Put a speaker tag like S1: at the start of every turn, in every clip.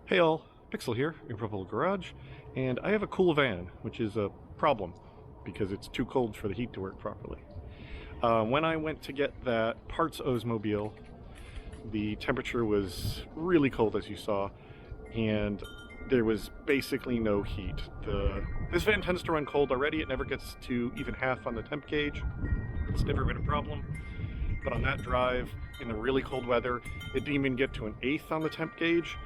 S1: Hey all, Pixel here, in Purple Garage, and I have a cool van, which is a problem because it's too cold for the heat to work properly. When I went to get that parts Oldsmobile, the temperature was really cold, as you saw, and there was basically no heat. This van tends to run cold already. It never gets to even half on the temp gauge. It's never been a problem. But on that drive, in the really cold weather, it didn't even get to an eighth on the temp gauge,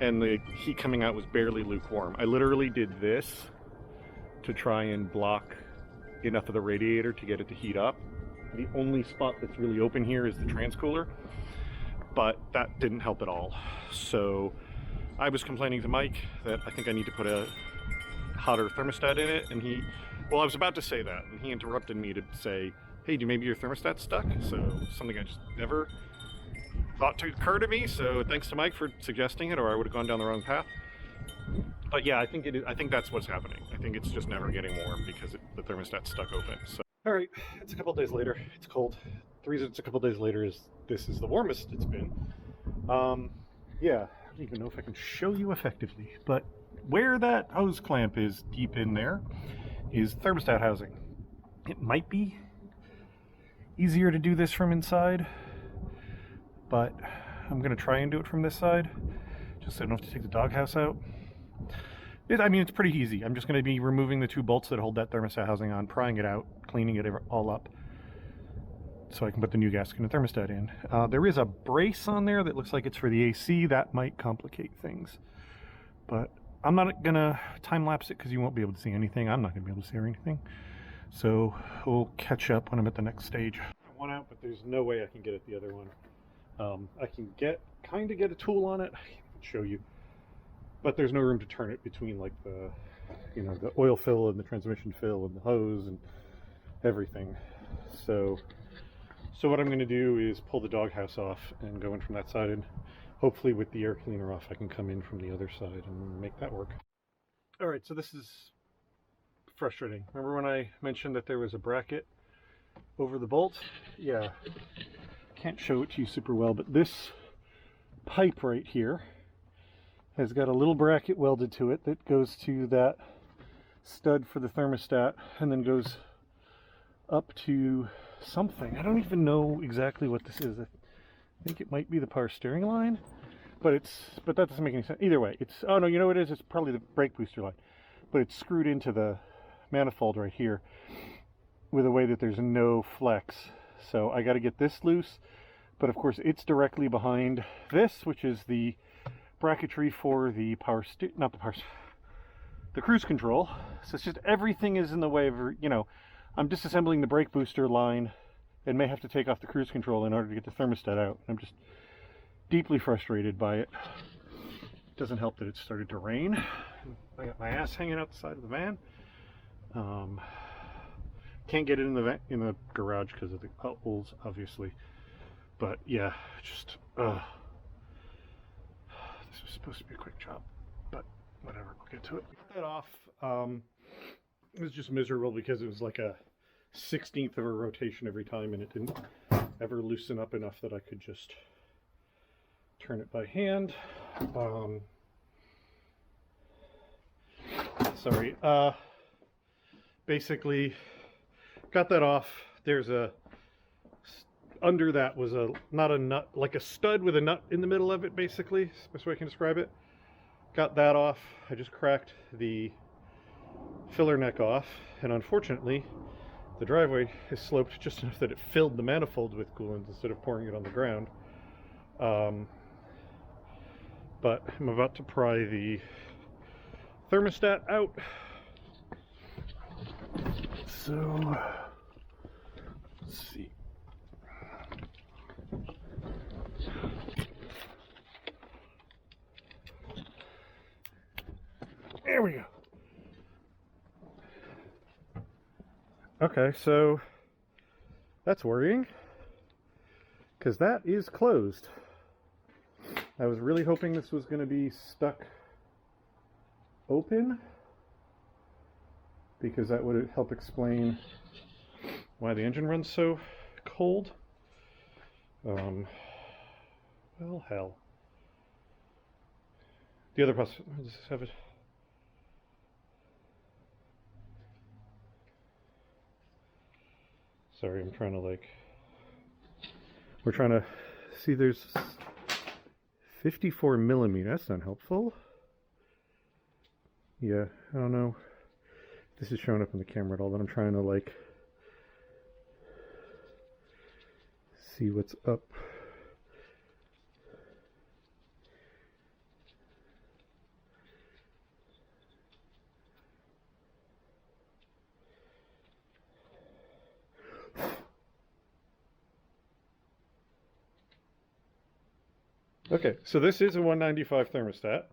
S1: and the heat coming out was barely lukewarm. I literally did this to try and block enough of the radiator to get it to heat up. The only spot that's really open here is the transcooler, but that didn't help at all. So I was complaining to Mike that I think I need to put a hotter thermostat in it, and well, I was about to say that, and he interrupted me to say, hey, maybe your thermostat's stuck? So something I just never thought to occur to me, so thanks to Mike for suggesting it, or I would have gone down the wrong path. But yeah, I think that's what's happening. I think it's just never getting warm because the thermostat's stuck open. So all right, it's a couple days later. It's cold. The reason it's a couple days later is this is the warmest it's been. Yeah, I don't even know if I can show you effectively, but where that hose clamp is deep in there is thermostat housing. It might be easier to do this from inside, but I'm going to try and do it from this side, just so I don't have to take the doghouse out. I mean, it's pretty easy. I'm just going to be removing the two bolts that hold that thermostat housing on, prying it out, cleaning it all up, so I can put the new gasket and thermostat in. There is a brace on there that looks like it's for the AC. That might complicate things, but I'm not going to time-lapse it because you won't be able to see anything. I'm not going to be able to see anything. So we'll catch up when I'm at the next stage. One out, but there's no way I can get at the other one. I can kind of get a tool on it. I can show you, but there's no room to turn it between like the oil fill and the transmission fill and the hose and everything. So what I'm going to do is pull the doghouse off and go in from that side, and hopefully with the air cleaner off, I can come in from the other side and make that work. All right, so this is frustrating. Remember when I mentioned that there was a bracket over the bolt? Yeah. Can't show it to you super well, but this pipe right here has got a little bracket welded to it that goes to that stud for the thermostat and then goes up to something. I don't even know exactly what this is. I think it might be the power steering line, but that doesn't make any sense. Either way, oh no, you know what it is? It's probably the brake booster line, but it's screwed into the manifold right here with a way that there's no flex. So I got to get this loose, but of course it's directly behind this, which is the bracketry for the the cruise control. So it's just everything is in the way of, I'm disassembling the brake booster line and may have to take off the cruise control in order to get the thermostat out. I'm just deeply frustrated by it. It doesn't help that it started to rain. I got my ass hanging out the side of the van. Can't get it in the garage because of the holes, obviously. But yeah, just this was supposed to be a quick job, but whatever. We'll get to it. Got that off. It was just miserable because it was like a 16th of a rotation every time, and it didn't ever loosen up enough that I could just turn it by hand. Sorry. Basically, got that off. There's under that was not a nut, like a stud with a nut in the middle of it, basically. That's the best way I can describe it. Got that off. I just cracked the filler neck off, and unfortunately, the driveway is sloped just enough that it filled the manifold with coolant instead of pouring it on the ground. But I'm about to pry the thermostat out. So, let's see. There we go. Okay, so that's worrying because that is closed. I was really hoping this was going to be stuck open, because that would help explain why the engine runs so cold. Well, hell. The other possibility, does this have it? Sorry, I'm trying to like, we're trying to see, there's 54 millimeter, that's not helpful. Yeah, I don't know if this is showing up in the camera at all, but I'm trying to like see what's up. Okay, so this is a 195 thermostat.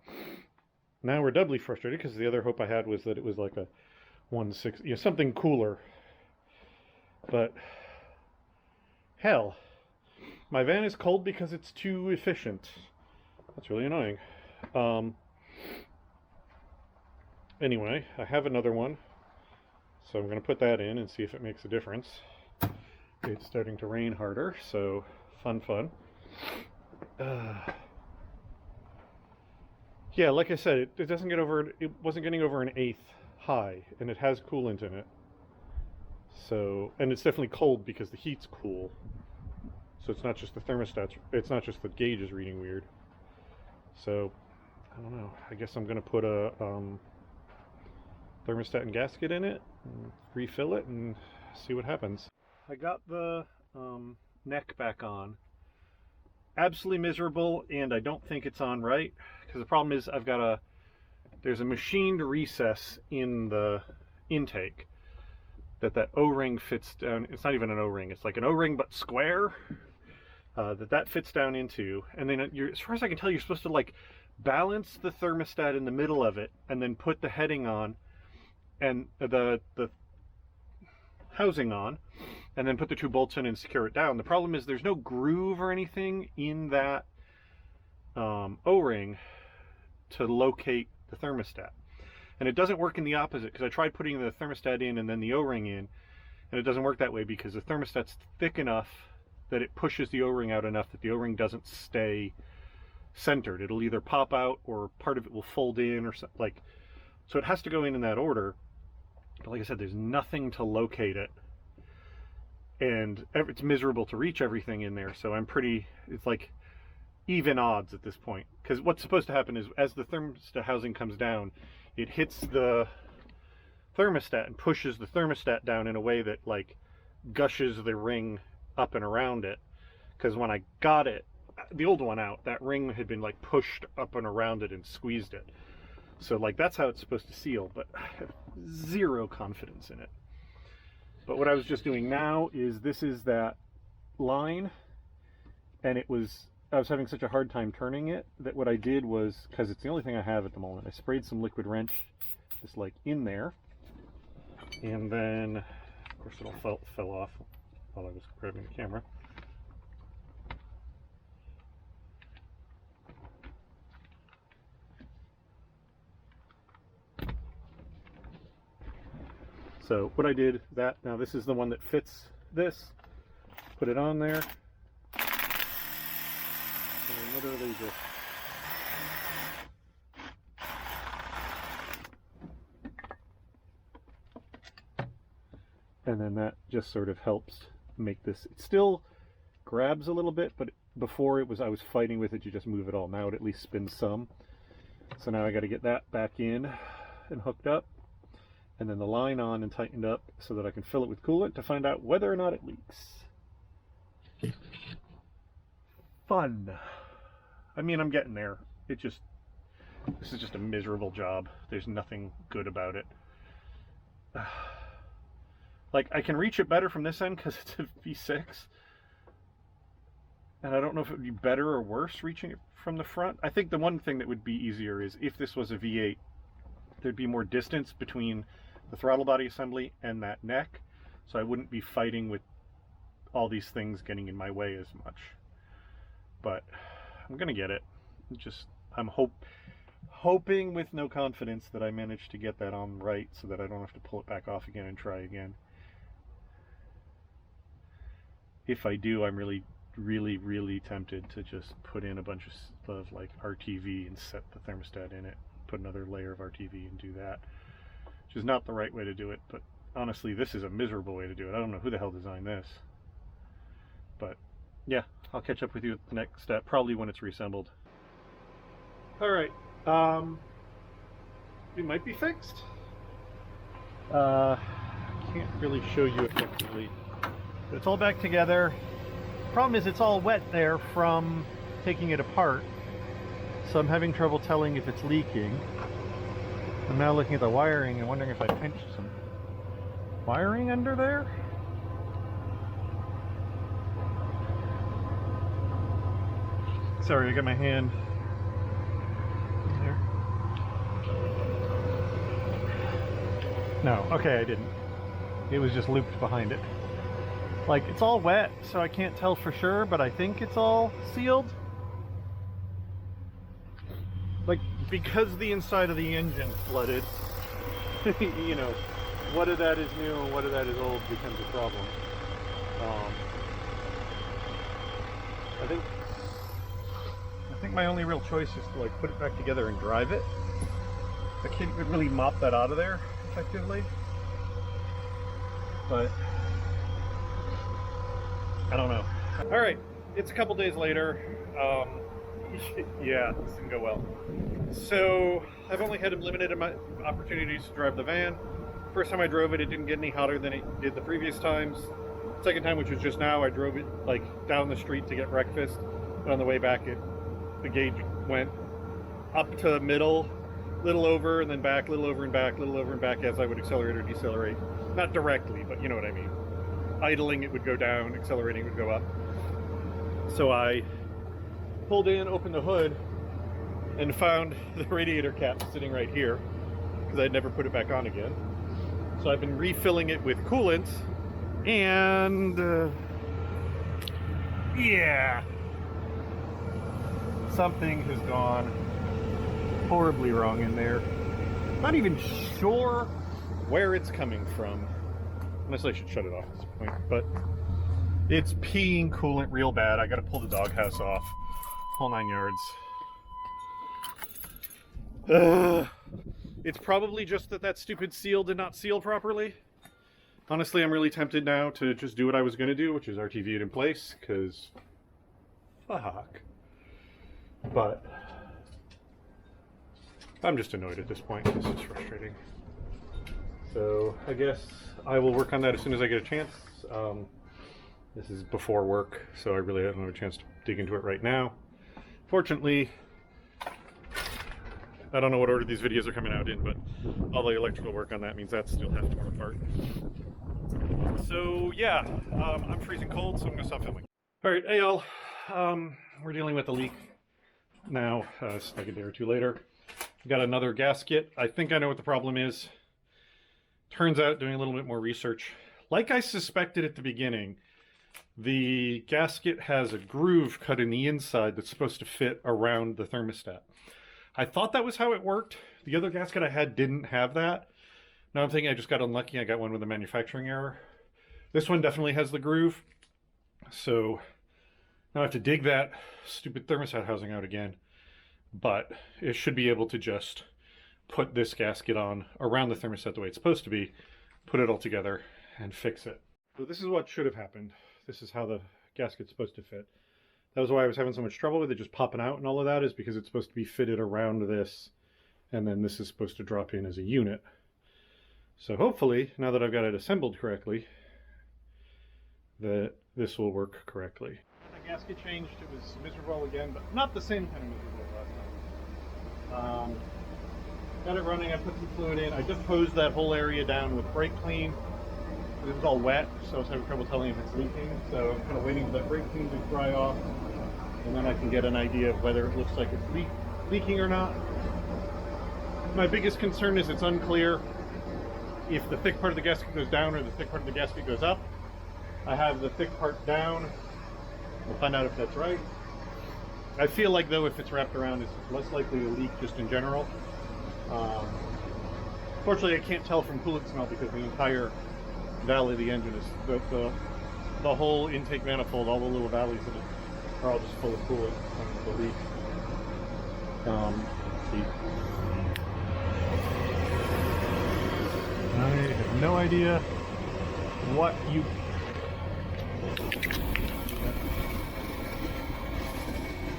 S1: Now we're doubly frustrated because the other hope I had was that it was like a 160, you know, something cooler. But hell, my van is cold because it's too efficient. That's really annoying. Anyway, I have another one, so I'm going to put that in and see if it makes a difference. It's starting to rain harder, so fun. Yeah, like I said, it doesn't get over. It wasn't getting over an eighth high, and it has coolant in it. So, and it's definitely cold because the heat's cool. So it's not just the thermostat. It's not just the gauge is reading weird. So, I don't know. I guess I'm gonna put a thermostat and gasket in it, and refill it, and see what happens. I got the neck back on. Absolutely miserable, and I don't think it's on right, because the problem is there's a machined recess in the intake that O-ring fits down. It's not even an O-ring, it's like an O-ring but square, that fits down into, and then as far as I can tell, you're supposed to like balance the thermostat in the middle of it and then put the heading on and the housing on, and then put the two bolts in and secure it down. The problem is there's no groove or anything in that O-ring to locate the thermostat. And it doesn't work in the opposite, because I tried putting the thermostat in and then the O-ring in, and it doesn't work that way because the thermostat's thick enough that it pushes the O-ring out enough that the O-ring doesn't stay centered. It'll either pop out or part of it will fold in or something. Like, so it has to go in that order. But like I said, there's nothing to locate it. And it's miserable to reach everything in there, so it's like even odds at this point. Because what's supposed to happen is as the thermostat housing comes down, it hits the thermostat and pushes the thermostat down in a way that like gushes the ring up and around it. Because when I got it, the old one out, that ring had been like pushed up and around it and squeezed it. So like that's how it's supposed to seal, but I have zero confidence in it. But what I was just doing now is, this is that line, and I was having such a hard time turning it that what I did was, because it's the only thing I have at the moment, I sprayed some liquid wrench just like in there, and then of course it all fell off while I was grabbing the camera. So what I did, now this is the one that fits this, put it on there, and literally just and then that just sort of helps make this, it still grabs a little bit, but before I was fighting with it to just move it all. Now it at least spins some. So now I got to get that back in and hooked up, and then the line on and tightened up so that I can fill it with coolant to find out whether or not it leaks. Fun. I mean, I'm getting there. This is just a miserable job. There's nothing good about it. Like, I can reach it better from this end because it's a V6. And I don't know if it would be better or worse reaching it from the front. I think the one thing that would be easier is if this was a V8, there'd be more distance between the throttle body assembly and that neck, so I wouldn't be fighting with all these things getting in my way as much. But I'm gonna get it. I'm hoping with no confidence that I managed to get that on right so that I don't have to pull it back off again and try again. If I do, I'm really tempted to just put in a bunch of of like RTV and set the thermostat in it, put another layer of RTV and do that, which is not the right way to do it, but honestly this is a miserable way to do it. I don't know who the hell designed this, but yeah, I'll catch up with you at the next step, probably when it's reassembled. Alright, it might be fixed. Can't really show you effectively, but it's all back together. Problem is it's all wet there from taking it apart, so I'm having trouble telling if it's leaking. I'm now looking at the wiring and wondering if I pinched some wiring under there. Sorry, I got my hand there. No, okay, I didn't. It was just looped behind it. Like, it's all wet, so I can't tell for sure, but I think it's all sealed. Like, because the inside of the engine flooded, you know, what of that is new and what of that is old becomes a problem. I think my only real choice is to like put it back together and drive it. I can't really mop that out of there effectively, but I don't know. All right, it's a couple days later. Yeah, this didn't go well. So I've only had limited opportunities to drive the van. First time I drove it, it didn't get any hotter than it did the previous times. Second time, which was just now, I drove it like down the street to get breakfast. And on the way back, the gauge went up to middle, little over and then back, little over and back, little over and back as I would accelerate or decelerate. Not directly, but you know what I mean. Idling, it would go down, accelerating, it would go up. So I pulled in, opened the hood, and found the radiator cap sitting right here because I'd never put it back on again. So I've been refilling it with coolant, and yeah, something has gone horribly wrong in there. Not even sure where it's coming from. Unless I should shut it off at this point, but it's peeing coolant real bad. I gotta pull the doghouse off, whole 9 yards. It's probably just that stupid seal did not seal properly. Honestly, I'm really tempted now to just do what I was gonna do, which is RTV it in place, because fuck. But I'm just annoyed at this point. This is frustrating. So I guess I will work on that as soon as I get a chance. This is before work, so I really don't have a chance to dig into it right now. Fortunately, I don't know what order these videos are coming out in, but all the electrical work on that means that still has to come apart. So yeah, I'm freezing cold, so I'm gonna stop filming. All right, hey y'all, we're dealing with a leak now. It's like a day or two later. Got another gasket. I think I know what the problem is. Turns out, doing a little bit more research, like I suspected at the beginning, the gasket has a groove cut in the inside that's supposed to fit around the thermostat. I thought that was how it worked. The other gasket I had didn't have that. Now I'm thinking I just got unlucky. I got one with a manufacturing error. This one definitely has the groove. So now I have to dig that stupid thermostat housing out again. But it should be able to just put this gasket on around the thermostat the way it's supposed to be, put it all together, and fix it. So this is what should have happened. This is how the gasket's supposed to fit. That was why I was having so much trouble with it just popping out and all of that, is because it's supposed to be fitted around this, and then this is supposed to drop in as a unit. So hopefully, now that I've got it assembled correctly, that this will work correctly. The gasket changed. It was miserable again, but not the same kind of miserable as last time. Got it running, I put some fluid in. I just hosed that whole area down with brake clean. It was all wet, so I was having trouble telling if it's leaking. So I'm kind of waiting for that brake clean to dry off, and then I can get an idea of whether it looks like it's leaking or not. My biggest concern is it's unclear if the thick part of the gasket goes down or the thick part of the gasket goes up. I have the thick part down. We'll find out if that's right. I feel like, though, if it's wrapped around, it's less likely to leak just in general. Fortunately, I can't tell from coolant smell because the entire valley of the engine is the whole intake manifold, all the little valleys in it are all just full of coolant from the leak. See. I have no idea what you...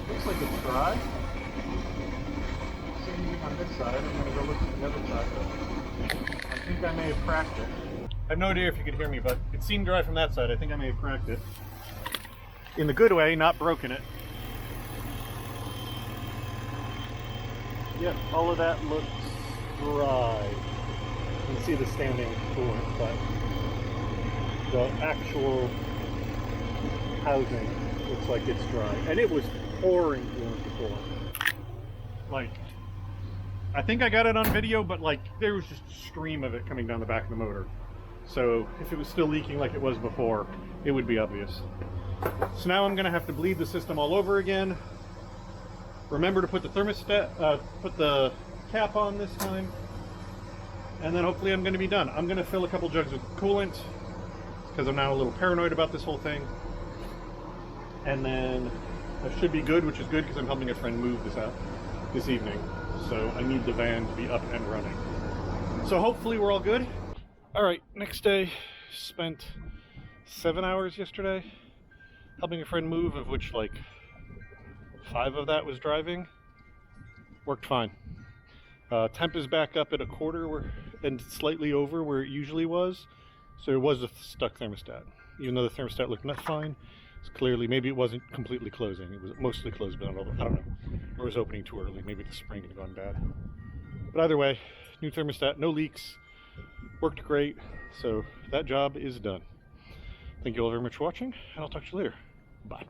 S1: Looks like it's dry. Sitting on this side, I'm going to go look at the other side. I think I may have cracked it. I have no idea if you could hear me, but it seemed dry from that side. I think I may have cracked it. In the good way, not broken it. Yep, all of that looks dry. You can see the standing coolant, but the actual housing looks like it's dry. And it was pouring coolant before. Like, I think I got it on video, but like there was just a stream of it coming down the back of the motor. So if it was still leaking like it was before, it would be obvious. So now I'm gonna have to bleed the system all over again. Remember to put the thermostat, put the cap on this time. And then hopefully I'm gonna be done. I'm gonna fill a couple jugs with coolant because I'm now a little paranoid about this whole thing. And then I should be good, which is good because I'm helping a friend move this out this evening. So I need the van to be up and running. So hopefully we're all good. All right, next day, spent 7 hours yesterday helping a friend move, of which like 5 of that was driving. Worked fine. Temp is back up at a quarter and slightly over where it usually was. So there was a stuck thermostat. Even though the thermostat looked not fine, it's clearly, maybe it wasn't completely closing. It was mostly closed, but I don't know. Or it was opening too early. Maybe the spring had gone bad. But either way, new thermostat, no leaks. Worked great. So that job is done. Thank you all very much for watching, and I'll talk to you later. Bye.